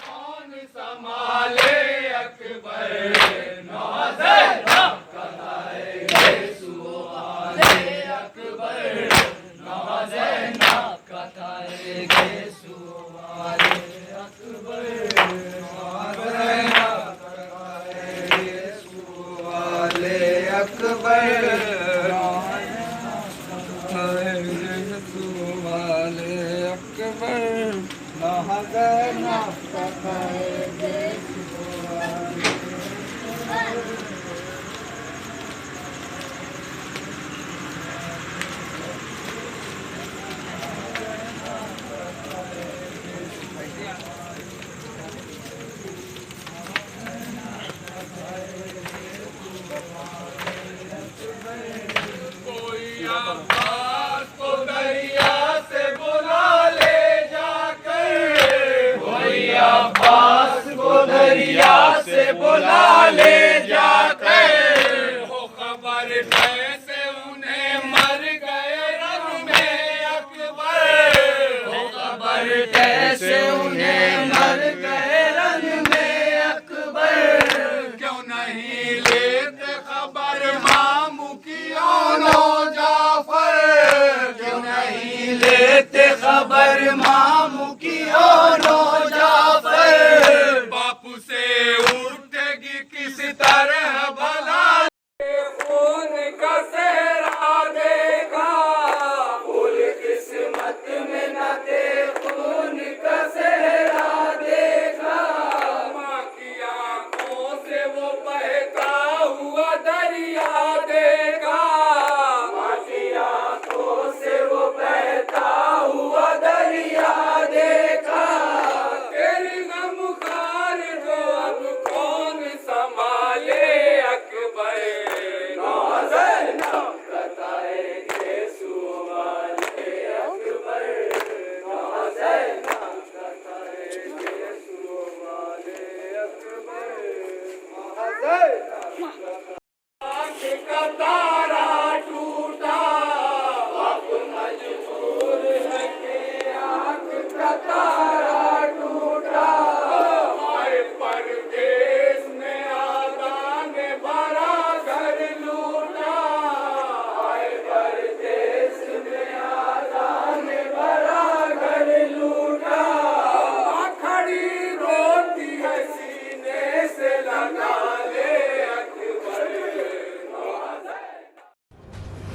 कौन संभाले अकबर नाज़र कताए सुवाले अकबर नाज़र ना कताए सुवाले अकबर नाज़र ना कताए सुवाले अकबर सुवाले अकबर नाज़र ना कोई अब्बास को दरिया से बुला ले जाकर कोई अब्बास को दरिया से बुला ले जाकर हो खबर कैसे उन्हें मर गए रंग में अकबर हो खबर कैसे उन्हें मर गए रंग में अकबर क्यों नहीं लेते खबर मामू की नो जाफर क्यों नहीं लेते खबर मामू की नो जाफर बापू से उठेगी किस तरह भला खून का सेहरा देखा फूल किस्मत में न थे खून का सेहरा देखा माँ की आंखों से वो बहता हुआ दरिया देखा माँ की आंखों से वो बहता हुआ दरिया देखा तेरी गमखार को अब कौन संभाले अकबर नाज़र ना कताएंगे सुवाले अकबर नाज़र ना कताएंगे सुवाले अकबर नाज़र आँख का तारा टूटा अब मजबूर है कि आँख का तारा टूटा आए परदेश में आदान भरा घर लूटा आए परदेश में आदान भरा घर लूटा खड़ी रोती है सीने से लगा ले अकबर